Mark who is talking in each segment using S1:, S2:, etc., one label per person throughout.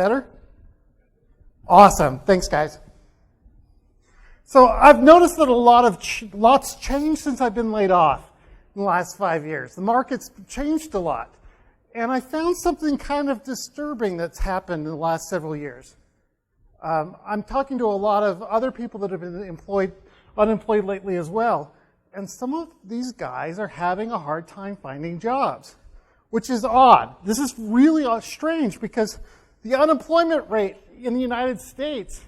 S1: Better? Awesome. Thanks, guys. So I've noticed that lots changed since I've been laid off in the last 5 years. The market's changed a lot. And I found something kind of disturbing that's happened in the last several years. I'm talking to a lot of other people that have been unemployed lately as well. And some of these guys are having a hard time finding jobs, which is odd. This is really strange because the unemployment rate in the United States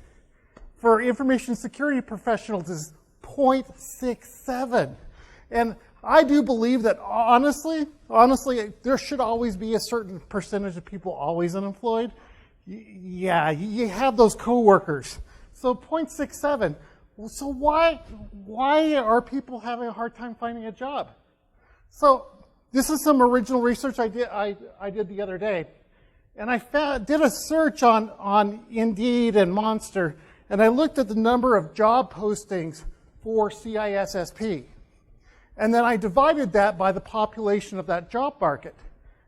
S1: for information security professionals is 0.67. And I do believe that honestly, there should always be a certain percentage of people always unemployed. Yeah, you have those coworkers. So 0.67. So why are people having a hard time finding a job? So this is some original research I did the other day. And I did a search on Indeed and Monster, and I looked at the number of job postings for CISSP. And then I divided that by the population of that job market.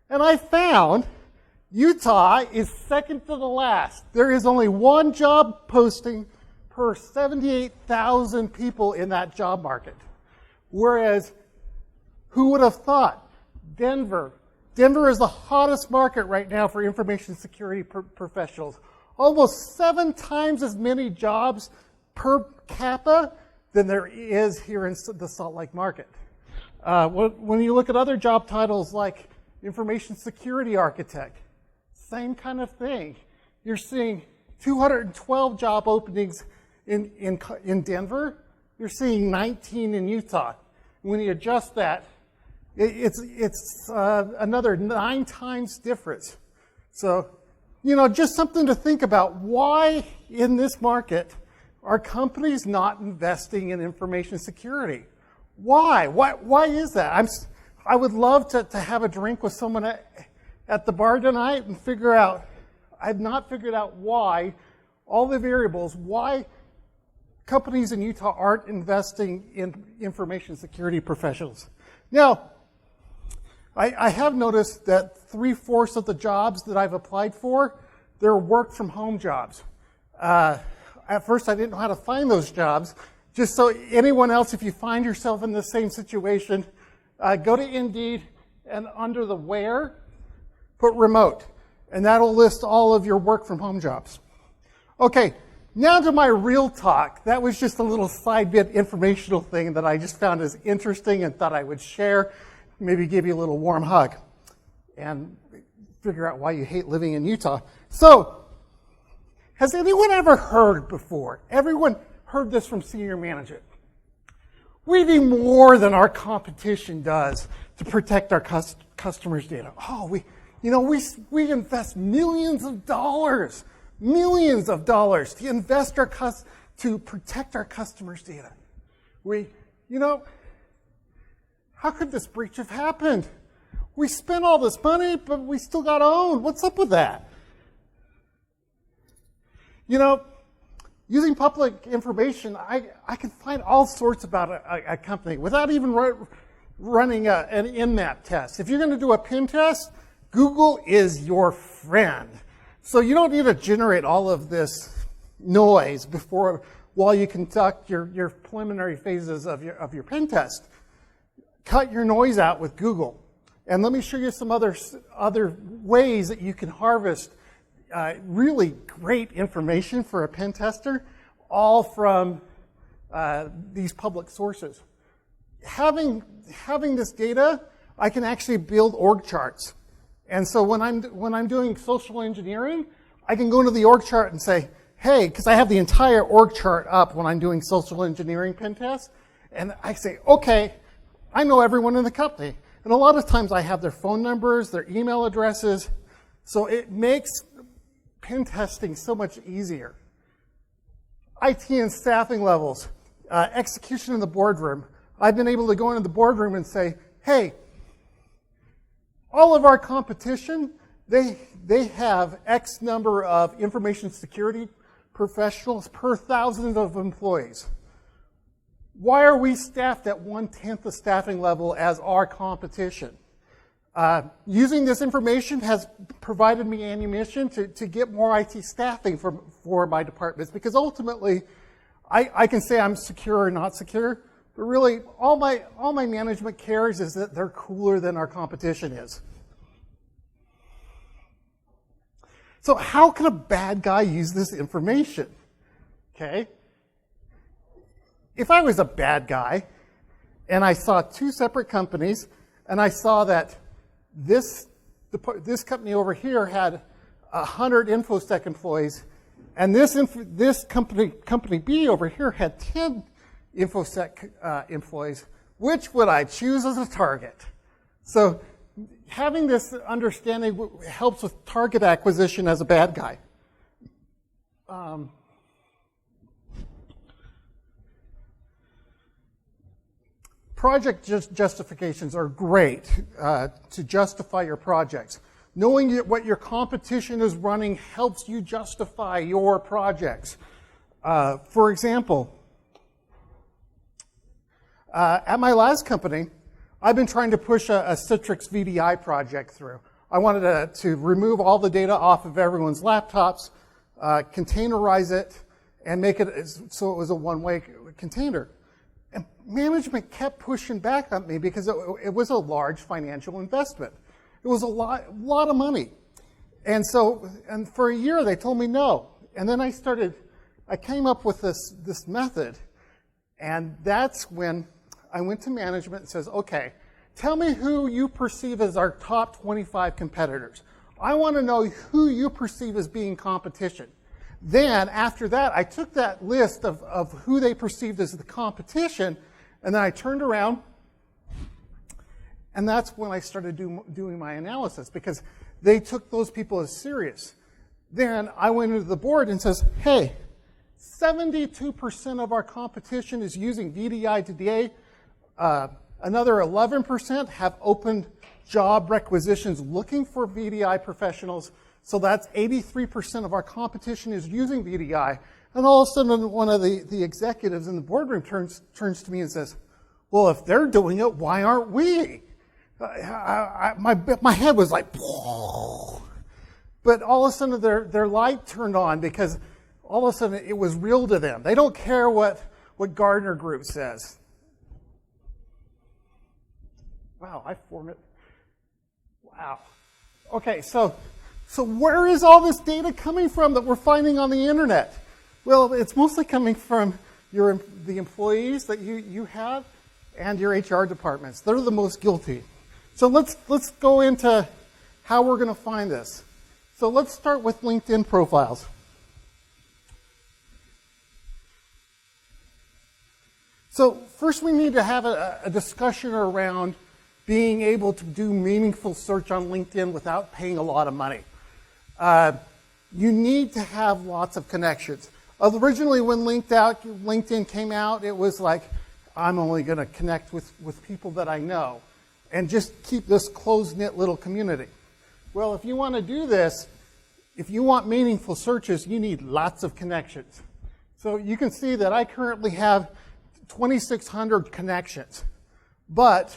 S1: And I found Utah is second to the last. There is only one job posting per 78,000 people in that job market. Whereas, who would have thought? Denver is the hottest market right now for information security professionals. Almost 7 times as many jobs per capita than there is here in the Salt Lake market. When you look at other job titles like information security architect, same kind of thing. You're seeing 212 job openings in Denver. You're seeing 19 in Utah. When you adjust that, it's another 9 times difference. So, just something to think about. Why in this market are companies not investing in information security? Why? Why is that? I would love to have a drink with someone at the bar tonight and figure out. I've not figured out why, all the variables, why companies in Utah aren't investing in information security professionals. Now, I have noticed that 3/4 of the jobs that I've applied for, they're work from home jobs. At first, I didn't know how to find those jobs. Just so anyone else, if you find yourself in the same situation, go to Indeed and under the where, put remote. And that'll list all of your work from home jobs. Okay, now to my real talk. That was just a little side bit informational thing that I just found as interesting and thought I would share. Maybe give you a little warm hug and figure out why you hate living in Utah. So, has anyone ever heard before? Everyone heard this from senior management. We do more than our competition does to protect our customers' data. Oh, we invest millions of dollars to protect our customers' data. How could this breach have happened? We spent all this money, but we still got owned. What's up with that? Using public information, I can find all sorts about a company without even running an InMap test. If you're going to do a PIN test, Google is your friend. So you don't need to generate all of this noise while you conduct your preliminary phases of your PIN test. Cut your noise out with Google. And let me show you some other ways that you can harvest really great information for a pen tester, all from these public sources. Having this data, I can actually build org charts. And so when I'm doing social engineering, I can go into the org chart and say, hey, because I have the entire org chart up when I'm doing social engineering pen tests, and I say, okay, I know everyone in the company. And a lot of times I have their phone numbers, their email addresses, so it makes pen testing so much easier. IT and staffing levels, execution in the boardroom. I've been able to go into the boardroom and say, hey, all of our competition, they have X number of information security professionals per 1,000 of employees. Why are we staffed at 1/10 the staffing level as our competition? Using this information has provided me ammunition to get more IT staffing for my departments, because ultimately I can say I'm secure or not secure, but really all my management cares is that they're cooler than our competition is. So how can a bad guy use this information? Okay. If I was a bad guy and I saw two separate companies and I saw that this company over here had 100 InfoSec employees, and this company B over here had 10 InfoSec employees, which would I choose as a target? So having this understanding helps with target acquisition as a bad guy. Project justifications are great to justify your projects. Knowing what your competition is running helps you justify your projects. For example, at my last company, I've been trying to push a Citrix VDI project through. I wanted to remove all the data off of everyone's laptops, containerize it, and make it so it was a one-way container. And management kept pushing back on me because it was a large financial investment. It was a lot of money. And for a year they told me no. And then I came up with this method. And that's when I went to management and says, okay, tell me who you perceive as our top 25 competitors. I want to know who you perceive as being competition. Then, after that, I took that list of who they perceived as the competition, and then I turned around, and that's when I started doing my analysis, because they took those people as serious. Then I went into the board and says, hey, 72% of our competition is using VDI today. Another 11% have opened job requisitions looking for VDI professionals. So that's 83% of our competition is using VDI. And all of a sudden, one of the executives in the boardroom turns to me and says, well, if they're doing it, why aren't we? My head was like, whoa. But all of a sudden, their light turned on, because all of a sudden it was real to them. They don't care what Gardner Group says. Wow, I form it. Wow. Okay, so where is all this data coming from that we're finding on the internet? Well, it's mostly coming from the employees that you have and your HR departments. They're the most guilty. So let's go into how we're going to find this. So let's start with LinkedIn profiles. So first we need to have a discussion around being able to do meaningful search on LinkedIn without paying a lot of money. You need to have lots of connections. Originally, when LinkedIn came out, it was like, I'm only going to connect with people that I know and just keep this closed-knit little community. Well, if you want to do this, if you want meaningful searches, you need lots of connections. So you can see that I currently have 2,600 connections, but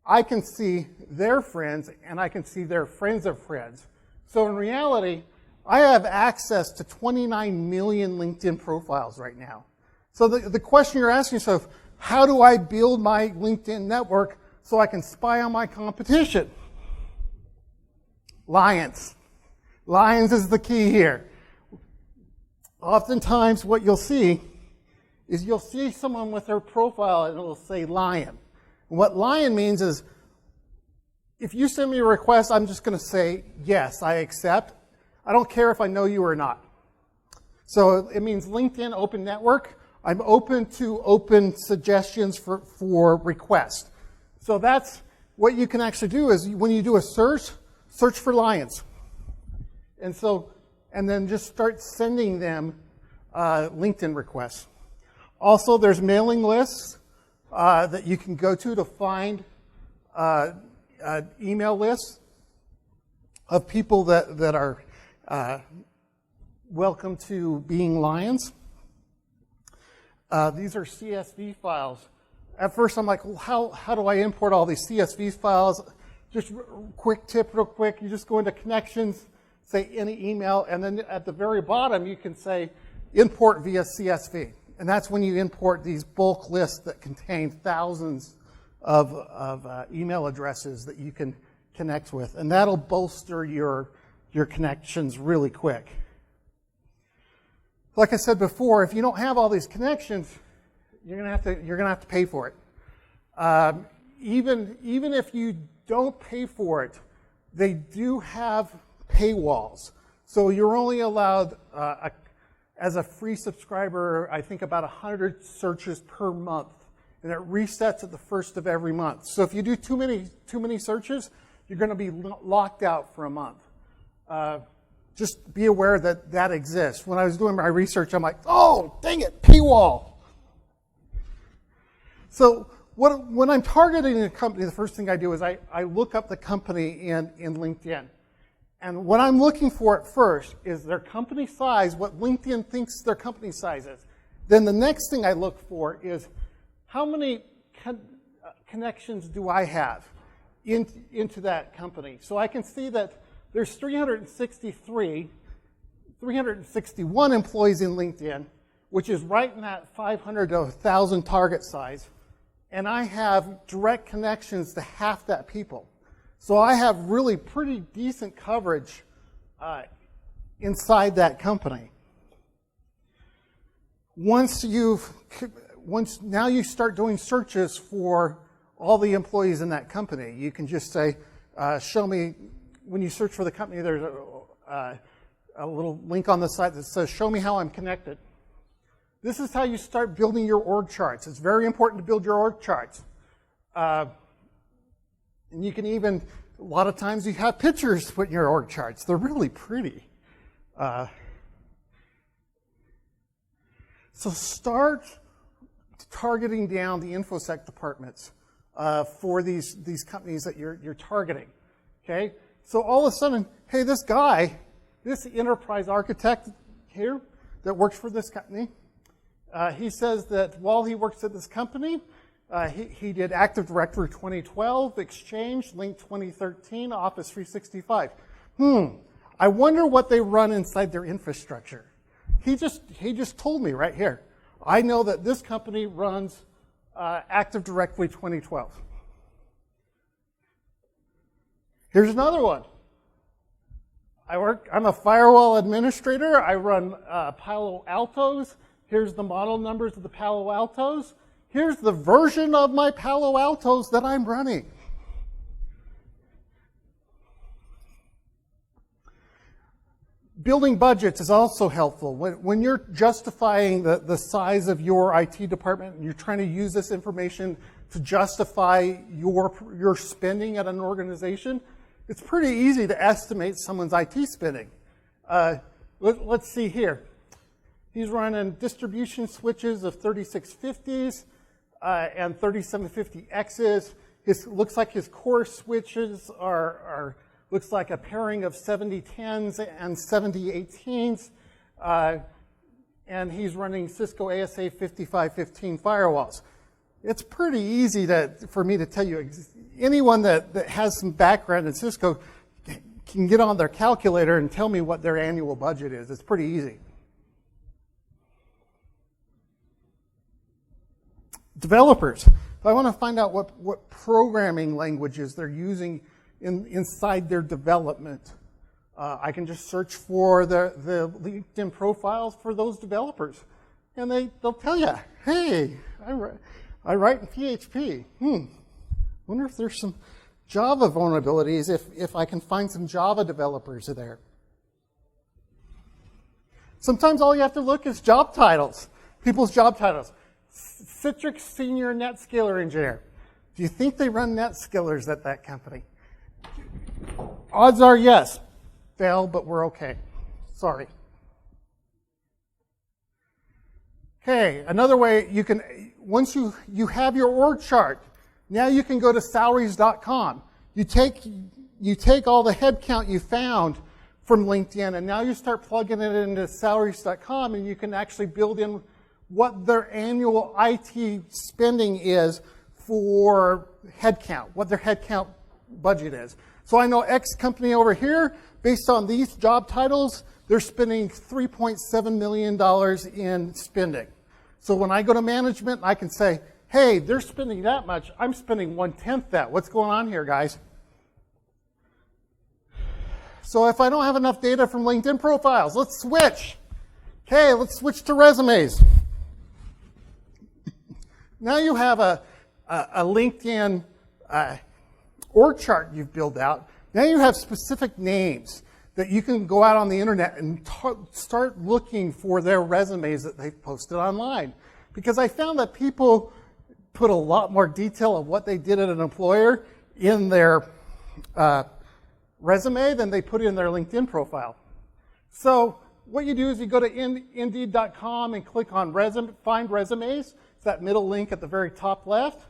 S1: I can see their friends and I can see their friends of friends. So in reality, I have access to 29 million LinkedIn profiles right now. So the question you're asking yourself, how do I build my LinkedIn network so I can spy on my competition? Lions. Lions is the key here. Oftentimes what you'll see is you'll see someone with their profile and it will say lion. And what lion means is, if you send me a request, I'm just going to say, yes, I accept. I don't care if I know you or not. So it means LinkedIn Open Network. I'm open to open suggestions for requests. So that's what you can actually do is when you do a search for lions. And then just start sending them LinkedIn requests. Also, there's mailing lists that you can go to find email lists of people that are welcome to being lions. These are CSV files. At first, I'm like, well, how do I import all these CSV files? just quick tip real quick, you just go into connections, say any email, and then at the very bottom you can say import via CSV. And that's when you import these bulk lists that contain thousands of email addresses that you can connect with. And that'll bolster your connections really quick. Like I said before, if you don't have all these connections, you're gonna have to pay for it. Even if you don't pay for it, they do have paywalls. So you're only allowed, as a free subscriber, I think about 100 searches per month. And it resets at the first of every month. So if you do too many searches, you're going to be locked out for a month. Just be aware that that exists. When I was doing my research, I'm like, oh, dang it, paywall. So when I'm targeting a company, the first thing I do is I look up the company in LinkedIn. And what I'm looking for at first is their company size, what LinkedIn thinks their company size is. Then the next thing I look for is how many connections do I have into that company. So I can see that there's 361 employees in LinkedIn, which is right in that 500 to 1,000 target size. And I have direct connections to half that people. So I have really pretty decent coverage inside that company. Now you start doing searches for all the employees in that company. You can just say, show me, when you search for the company, there's a little link on the site that says, show me how I'm connected. This is how you start building your org charts. It's very important to build your org charts. And you can even, a lot of times you have pictures put in your org charts. They're really pretty. So start targeting down the InfoSec departments for these companies that you're targeting. Okay? So all of a sudden, hey, this guy, this enterprise architect here that works for this company, he says that while he works at this company, he did Active Directory 2012, Exchange, Link 2013, Office 365. I wonder what they run inside their infrastructure. He just told me right here. I know that this company runs Active Directory 2012. Here's another one. I'm a firewall administrator. I run Palo Altos. Here's the model numbers of the Palo Altos. Here's the version of my Palo Altos that I'm running. Building budgets is also helpful. When you're justifying the size of your IT department and you're trying to use this information to justify your spending at an organization, it's pretty easy to estimate someone's IT spending. Let's see here. He's running distribution switches of 3650s and 3750Xs. Looks like his core switches looks like a pairing of 7010s and 7018s. And he's running Cisco ASA 5515 firewalls. It's pretty easy for me to tell you, anyone that has some background in Cisco can get on their calculator and tell me what their annual budget is. It's pretty easy. Developers. If I want to find out what programming languages they're using inside their development, I can just search for the LinkedIn profiles for those developers. And they'll tell you, hey, I write in PHP. Wonder if there's some Java vulnerabilities, if I can find some Java developers there. Sometimes all you have to look is job titles, people's job titles. Citrix Senior NetScaler Engineer. Do you think they run NetScalers at that company? Odds are yes. Fail, but we're okay. Sorry. Okay, another way you can, once you have your org chart, now you can go to salaries.com. You take all the headcount you found from LinkedIn, and now you start plugging it into salaries.com, and you can actually build in what their annual IT spending is for headcount, what their headcount budget is. So I know X company over here, based on these job titles, they're spending $3.7 million in spending. So when I go to management, I can say, hey, they're spending that much. I'm spending 1/10 that. What's going on here, guys? So if I don't have enough data from LinkedIn profiles, let's switch. Okay, let's switch to resumes. Now you have a LinkedIn org chart you've built out. Now you have specific names that you can go out on the internet and start looking for their resumes that they've posted online. Because I found that people put a lot more detail of what they did at an employer in their resume than they put in their LinkedIn profile. So what you do is you go to Indeed.com and click on Find Resumes. It's that middle link at the very top left.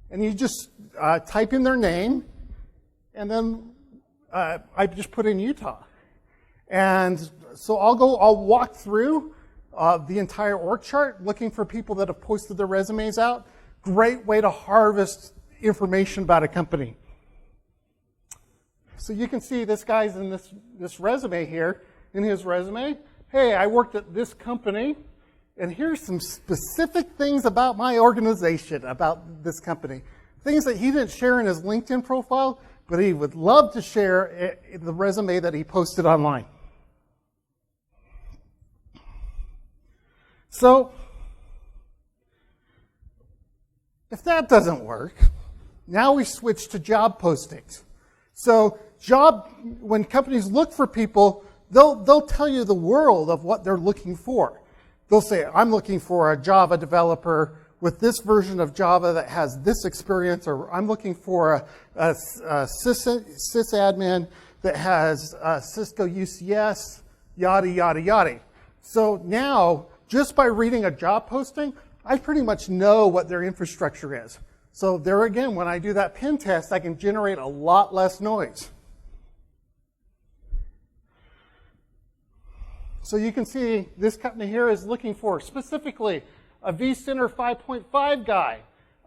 S1: And you just type in their name, and then I just put in Utah. And so I'll walk through the entire org chart looking for people that have posted their resumes out. Great way to harvest information about a company. So you can see this guy's in this resume here. In his resume, hey, I worked at this company, and here's some specific things about my organization, about this company. Things that he didn't share in his LinkedIn profile, but he would love to share in the resume that he posted online. So, if that doesn't work, now we switch to job postings. So, when companies look for people, they'll tell you the world of what they're looking for. They'll say, I'm looking for a Java developer with this version of Java that has this experience, or I'm looking for a sysadmin that has Cisco UCS, yada, yada, yada. So now, just by reading a job posting, I pretty much know what their infrastructure is. So there again, when I do that pen test, I can generate a lot less noise. So you can see this company here is looking for specifically a vCenter 5.5 guy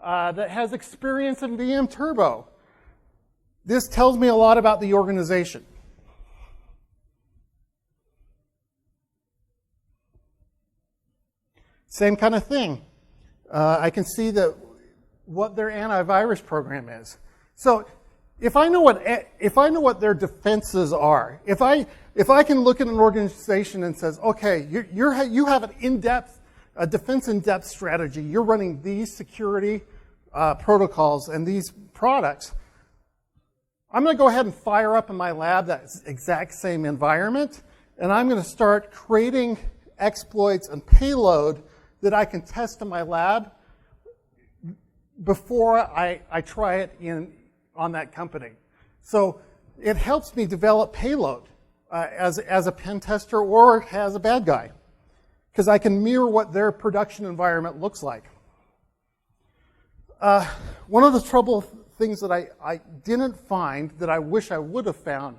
S1: that has experience in VM Turbo. This tells me a lot about the organization. Same kind of thing. I can see what their antivirus program is. So if I know what their defenses are, if I can look at an organization and says, okay, you have an in-depth, a defense in-depth strategy. You're running these security protocols and these products. I'm going to go ahead and fire up in my lab that exact same environment, and I'm going to start creating exploits and payload that I can test in my lab before I try it on that company. So it helps me develop payload as a pen tester or as a bad guy, because I can mirror what their production environment looks like. One of the trouble things that I didn't find that I wish I would have found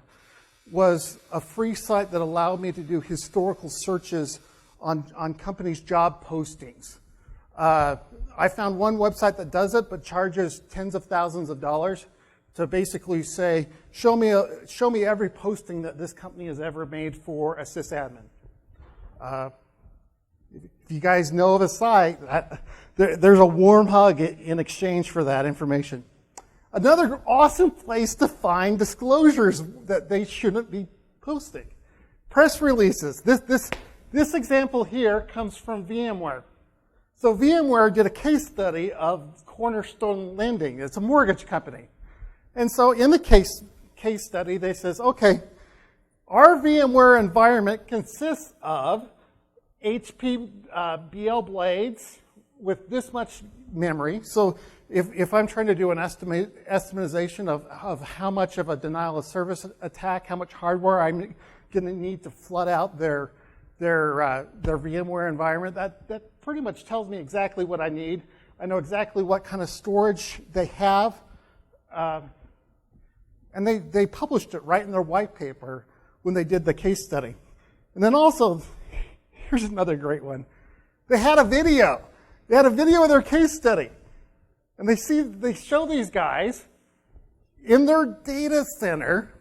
S1: was a free site that allowed me to do historical searches on companies' job postings. I found one website that does it, but charges tens of thousands of dollars to basically say, show me every posting that this company has ever made for a sysadmin. If you guys know of a site, there's a warm hug in exchange for that information. Another awesome place to find disclosures that they shouldn't be posting. Press releases. This example here comes from VMware. So VMware did a case study of Cornerstone Lending. It's a mortgage company. And so in the case study, they says, okay, our VMware environment consists of HP BL blades with this much memory. So if I'm trying to do an estimation of how much of a denial of service attack, how much hardware I'm going to need to flood out their VMware environment, that pretty much tells me exactly what I need. I know exactly what kind of storage they have. And they published it right in their white paper when they did the case study. And then also, here's another great one. They had a video. They had a video of their case study. And they show these guys in their data center,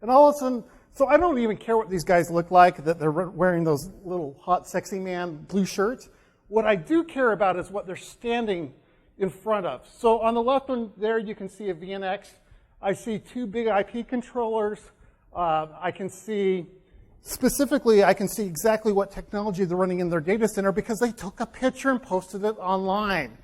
S1: and all of a sudden, so I don't even care what these guys look like, that they're wearing those little hot, sexy man blue shirts. What I do care about is what they're standing in front of. So on the left one there, you can see a VNX. I see two big IP controllers. I can see, specifically, I can see exactly what technology they're running in their data center because they took a picture and posted it online.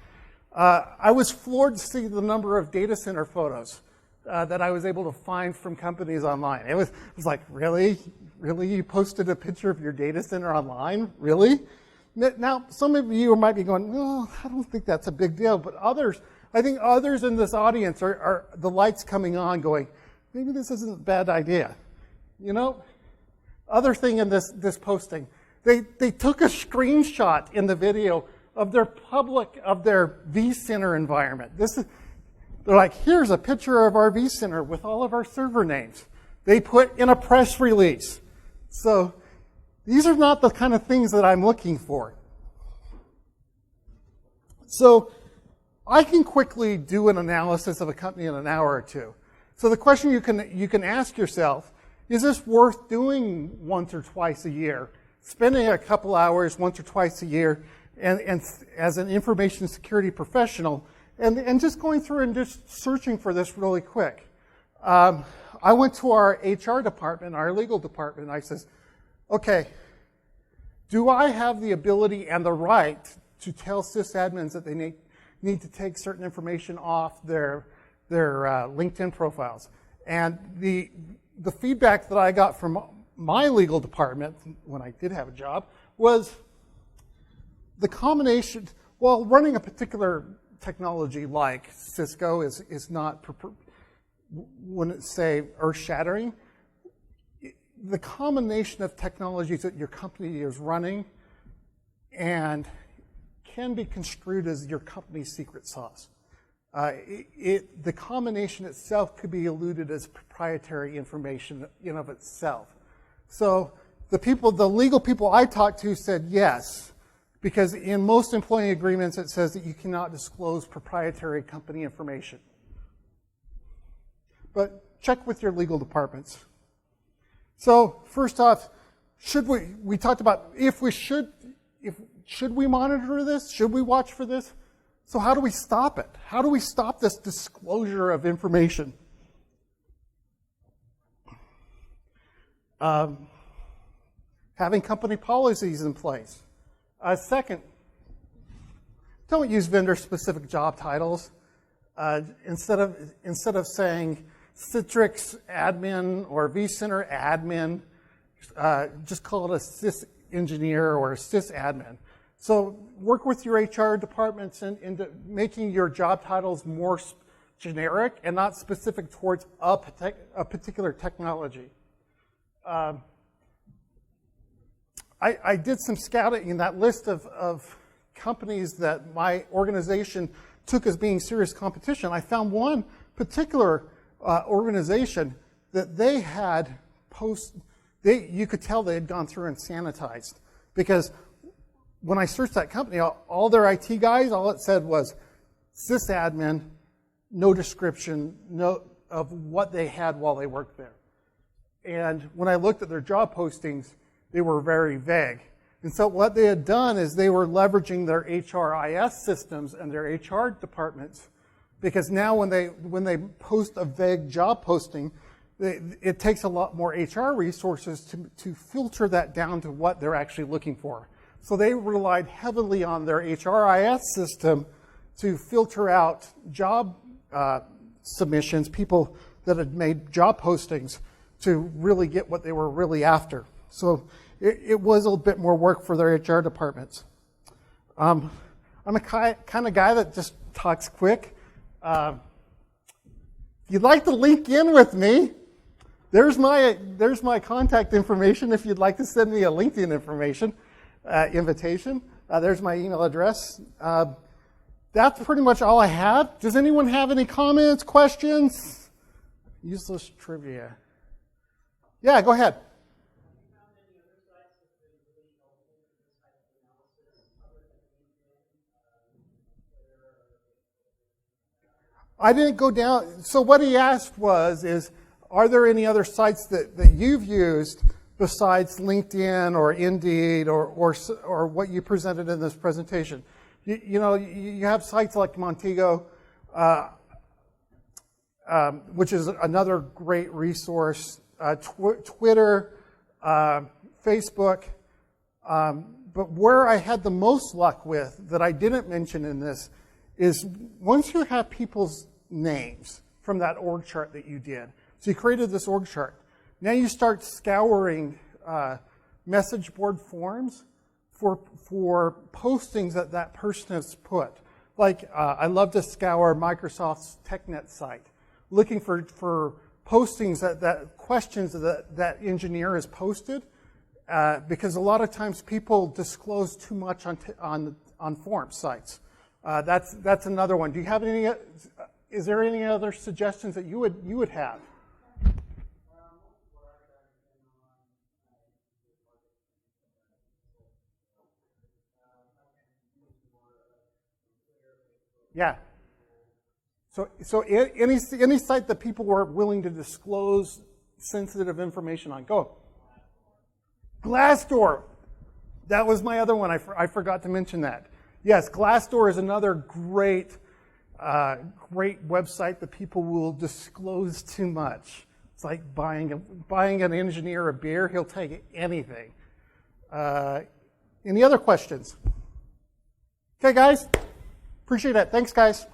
S1: I was floored to see the number of data center photos that I was able to find from companies online. It was like, really? Really? You posted a picture of your data center online? Really? Now, some of you might be going, oh, I don't think that's a big deal. But others, I think others in this audience are the lights coming on going, maybe this isn't a bad idea. You know? Other thing in this posting, they took a screenshot in the video of their vCenter environment. They're like, here's a picture of our vCenter with all of our server names. They put in a press release. So these are not the kind of things that I'm looking for. So I can quickly do an analysis of a company in an hour or two. So the question you can ask yourself, is this worth doing once or twice a year? Spending a couple hours once or twice a year and as an information security professional and just going through and just searching for this really quick. I went to our HR department, our legal department, and I says, okay, do I have the ability and the right to tell sysadmins that they need to take certain information off their LinkedIn profiles? And the feedback that I got from my legal department, when I did have a job, was the combination, well, running a particular technology like Cisco is not, wouldn't say earth-shattering. The combination of technologies that your company is running and can be construed as your company's secret sauce. The combination itself could be eluded as proprietary information in of itself. So the legal people I talked to said yes, because in most employee agreements it says that you cannot disclose proprietary company information. But check with your legal departments. So first off, we talked about should we monitor this? Should we watch for this? So how do we stop it? How do we stop this disclosure of information? Having company policies in place. Second, don't use vendor-specific job titles. Instead of saying Citrix admin or vCenter admin, just call it a sys engineer or a sys admin. So work with your HR departments into making your job titles more generic and not specific towards a particular technology. I did some scouting in that list of companies that my organization took as being serious competition. I found one particular organization that they had you could tell they had gone through and sanitized, because when I searched that company, all their IT guys, all it said was sysadmin, no description of what they had while they worked there. And when I looked at their job postings, they were very vague. And so what they had done is they were leveraging their HRIS systems and their HR departments, because now when they post a vague job posting, it takes a lot more HR resources to filter that down to what they're actually looking for. So they relied heavily on their HRIS system to filter out job submissions, people that had made job postings, to really get what they were really after. So it was a little bit more work for their HR departments. I'm a kind of guy that just talks quick. If you'd like to link in with me, there's my contact information if you'd like to send me a LinkedIn invitation. There's my email address. That's pretty much all I have. Does anyone have any comments, questions? Useless trivia. Yeah, go ahead. I didn't go down. So what he asked is, are there any other sites that you've used besides LinkedIn or Indeed or what you presented in this presentation? You have sites like Montego, which is another great resource, Twitter, Facebook. But where I had the most luck with, that I didn't mention in this, is once you have people's names from that org chart that you did, so you created this org chart, now you start scouring message board forums for postings that person has put. Like, I love to scour Microsoft's TechNet site, looking for postings that questions that engineer has posted, because a lot of times people disclose too much on forum sites. That's another one. Do you have any? Is there any other suggestions that you would have? Yeah. So any site that people were willing to disclose sensitive information on, go. Glassdoor. That was my other one. I forgot to mention that. Yes, Glassdoor is another great website that people will disclose too much. It's like buying an engineer a beer. He'll take anything. Any other questions? Okay, guys. Appreciate it. Thanks, guys.